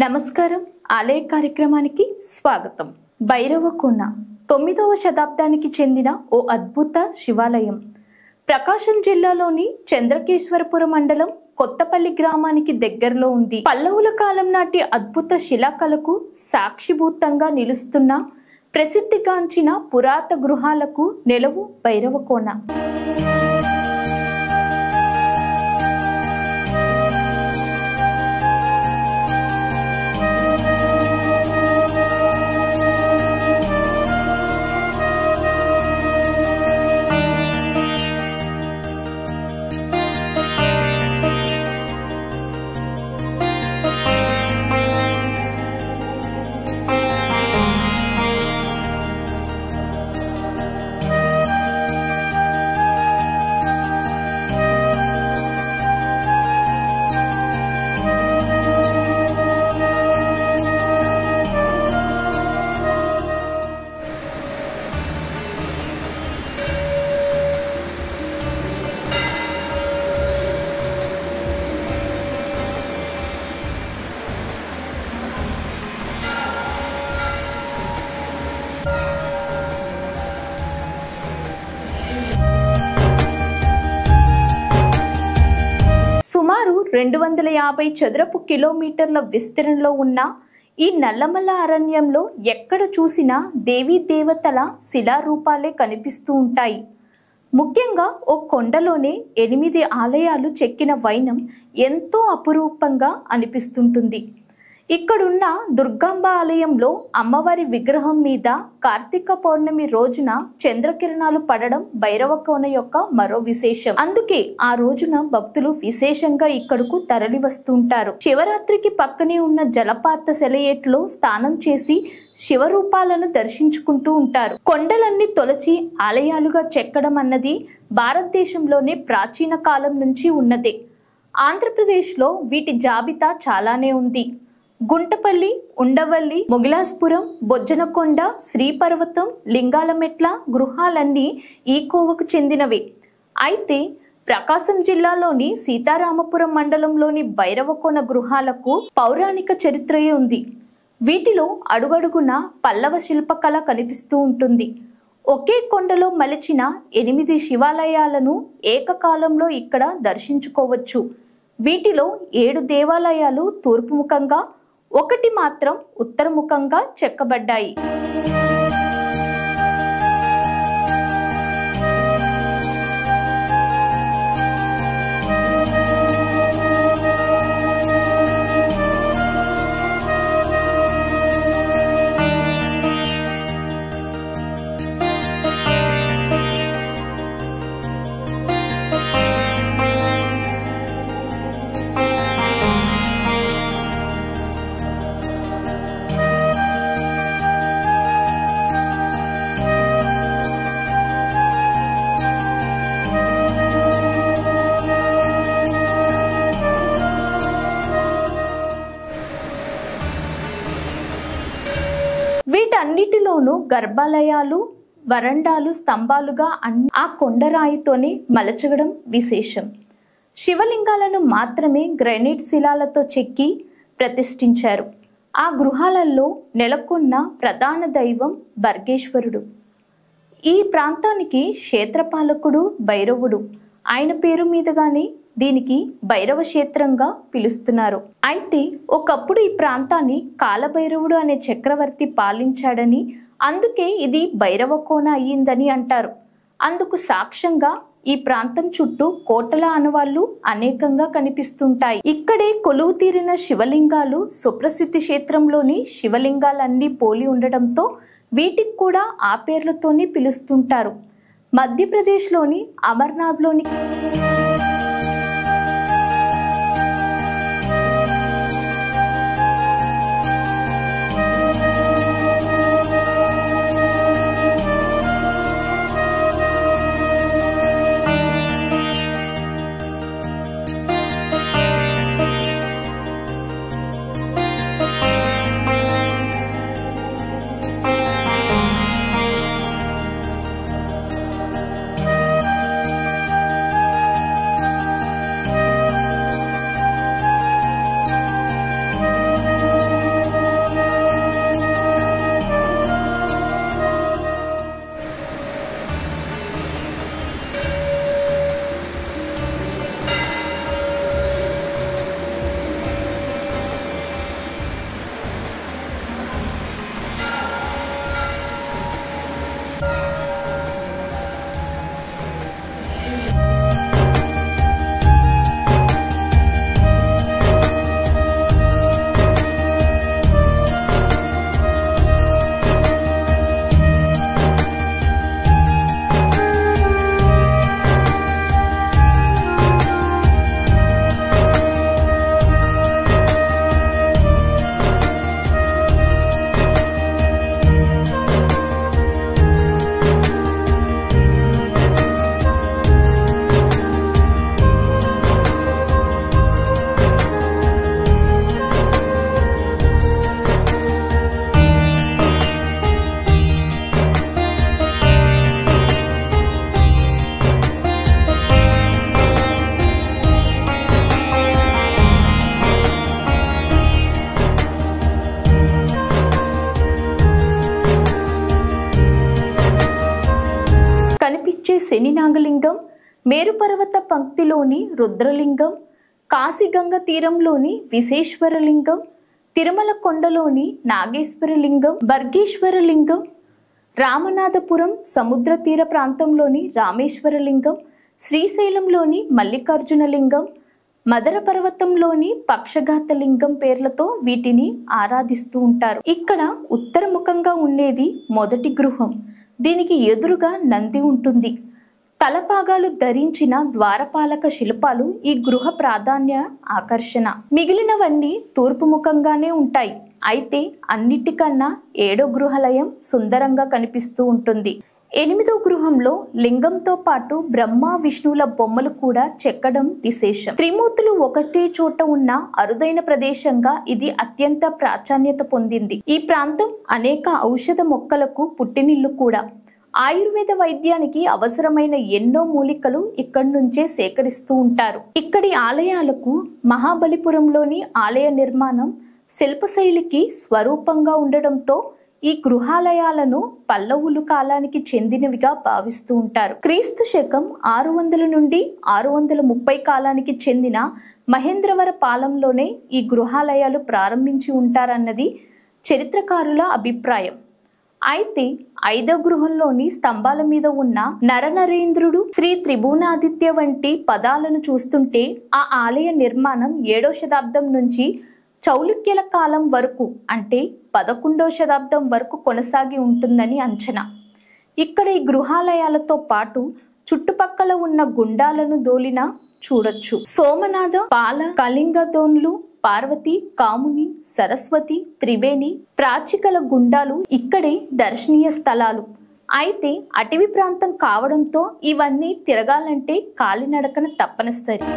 నమస్కారం. ఆలయ కార్యక్రమానికి స్వాగతం. భైరవకోన 9వ శతాబ్దానికి చెందిన ఓ అద్భుత శివాలయం ప్రకాశం జిల్లాలోని చంద్రకేశ్వరపురం మండలం కొత్తపల్లి గ్రామానికి దగ్గరలో ఉంది. పల్లవుల కాలం నాటి అద్భుత శిలాకళకు సాక్షిభూతంగా నిలుస్తున్న ప్రసిద్ధిగాంచిన పురాత గృహాలకు నెలవు భైరవకోన. సుమారు 250 చదరపు కిలోమీటర్ల విస్తీర్ణంలో ఉన్న ఈ నల్లమల్ల అరణ్యంలో ఎక్కడ చూసినా దేవీ దేవతల శిలారూపాలే కనిపిస్తూ ఉంటాయి. ముఖ్యంగా ఓ కొండలోనే 8 ఆలయాలు చెక్కిన వైనం ఎంతో అపురూపంగా అనిపిస్తుంటుంది. ఇక్కడున్న దుర్గాంబ ఆలయంలో అమ్మవారి విగ్రహం మీద కార్తీక పౌర్ణమి రోజున చంద్రకిరణాలు పడడం భైరవకోన యొక్క మరో విశేషం. అందుకే ఆ రోజున భక్తులు విశేషంగా ఇక్కడకు తరలి వస్తుంటారు. శివరాత్రికి పక్కనే ఉన్న జలపాత సెలయేట్లో స్నానం చేసి శివరూపాలను దర్శించుకుంటూ ఉంటారు. కొండలన్నీ తొలచి ఆలయాలుగా చెక్కడం అన్నది భారతదేశంలోనే ప్రాచీన కాలం నుంచి ఉన్నదే. ఆంధ్రప్రదేశ్లో వీటి జాబితా చాలానే ఉంది. గుంటపల్లి, ఉండవల్లి, మొగిలాస్పురం, బొజ్జనకొండ, శ్రీపర్వతం, లింగాలమెట్ల గృహాలన్నీ ఈ కోవకు చెందినవే. అయితే ప్రకాశం జిల్లాలోని సీతారామపురం మండలంలోని భైరవకోన గృహాలకు పౌరాణిక చరిత్రయే ఉంది. వీటిలో అడుగడుగున పల్లవ శిల్పకళ కనిపిస్తూ ఉంటుంది. ఒకే కొండలో మలిచిన 8 శివాలయాలను ఏకకాలంలో ఇక్కడ దర్శించుకోవచ్చు. వీటిలో 7 దేవాలయాలు తూర్పుముఖంగా, 1 మాత్రం ఉత్తరముఖంగా చెక్కబడ్డాయి. వీటన్నిటిలోనూ గర్భాలయాలు, వరండాలు స్తంభాలుగా ఆ కొండరాయితోనే మలచగడం విశేషం. శివలింగాలను మాత్రమే గ్రానైట్ శిలాలతో చెక్కి ప్రతిష్ఠించారు. ఆ గృహాలలో నెలకొన్న ప్రధాన దైవం బర్గేశ్వరుడు. ఈ ప్రాంతానికి క్షేత్రపాలకుడు భైరవుడు. ఆయన పేరు మీదుగానే దీనికి భైరవ క్షేత్రంగా పిలుస్తున్నారు. అయితే ఒకప్పుడు ఈ ప్రాంతాన్ని కాలభైరవుడు అనే చక్రవర్తి పాలించాడని, అందుకే ఇది భైరవకోన అయ్యిందని అంటారు. అందుకు సాక్ష్యంగా ఈ ప్రాంతం చుట్టూ కోటల ఆనవాళ్లు అనేకంగా కనిపిస్తుంటాయి. ఇక్కడే కొలువు తీరిన శివలింగాలు సుప్రసిద్ధి క్షేత్రంలోని శివలింగాలన్నీ పోలి ఉండడంతో వీటికి కూడా ఆ పేర్లతోనే పిలుస్తుంటారు. మధ్యప్రదేశ్లోని అమర్నాథ్లోని శని నాగలింగం, మేరుపర్వత పంక్తిలోని రుద్రలింగం, కాశీగంగ తీరంలోని విశ్వేశ్వరలింగం, తిరుమల కొండలోని నాగేశ్వరలింగం, బర్గేశ్వరలింగం, రామనాథపురం సముద్ర తీర ప్రాంతంలోని రామేశ్వరలింగం, శ్రీశైలంలోని మల్లికార్జునలింగం, మదర పర్వతంలోని పక్షఘాతలింగం పేర్లతో వీటిని ఆరాధిస్తూ ఉంటారు. ఇక్కడ ఉత్తరముఖంగా ఉండేది మొదటి గృహం. దీనికి ఎదురుగా నంది ఉంటుంది. తలపాగాలు ధరించిన ద్వారపాలక శిల్పాలు ఈ గృహ ప్రాధాన్య ఆకర్షణ. మిగిలినవన్నీ తూర్పు ముఖంగానే ఉంటాయి. అయితే అన్నిటికన్నా 7వ గృహాలయం సుందరంగా కనిపిస్తూ ఉంటుంది. 8వ గృహంలో లింగంతో పాటు బ్రహ్మ విష్ణువుల బొమ్మలు కూడా చెక్కడం విశేషం. త్రిమూర్తులు ఒకటే చోట ఉన్న అరుదైన ప్రదేశంగా ఇది అత్యంత ప్రాధాన్యత పొందింది. ఈ ప్రాంతం అనేక ఔషధ మొక్కలకు పుట్టినిల్లు కూడా. ఆయుర్వేద వైద్యానికి అవసరమైన ఎన్నో మూలికలు ఇక్కడి నుంచే సేకరిస్తూ ఉంటారు. ఇక్కడి ఆలయాలకు మహాబలిపురంలోని ఆలయ నిర్మాణం శిల్పశైలికి స్వరూపంగా ఉండడంతో ఈ గృహాలయాలను పల్లవులు కాలానికి చెందినవిగా భావిస్తూ ఉంటారు. క్రీస్తు శకం 600 నుండి 630 కాలానికి చెందిన మహేంద్రవర పాలెంలోనే ఈ గృహాలయాలు ప్రారంభించి ఉంటారన్నది చరిత్రకారుల అభిప్రాయం. అయితే 5వ గృహంలోని స్తంభాల మీద ఉన్న నరనరేంద్రుడు, శ్రీ త్రిభువనాదిత్య వంటి పదాలను చూస్తుంటే ఆ ఆలయ నిర్మాణం 7వ శతాబ్దం నుంచి చౌలుక్యుల కాలం వరకు అంటే 11వ శతాబ్దం వరకు కొనసాగి ఉంటుందని అంచనా. ఇక్కడ ఈ గృహాలయాలతో పాటు చుట్టుపక్కల ఉన్న గుండాలను దోలిన చూడొచ్చు. సోమనాథ, పాల, కళింగదోన్లు, పార్వతి, కాముని, సరస్వతి, త్రివేణి, ప్రాచికల గుండాలు ఇక్కడే దర్శనీయ స్థలాలు. అయితే అటవీ ప్రాంతం కావడంతో ఇవన్నీ తిరగాలంటే కాలినడకన తప్పనిసరి.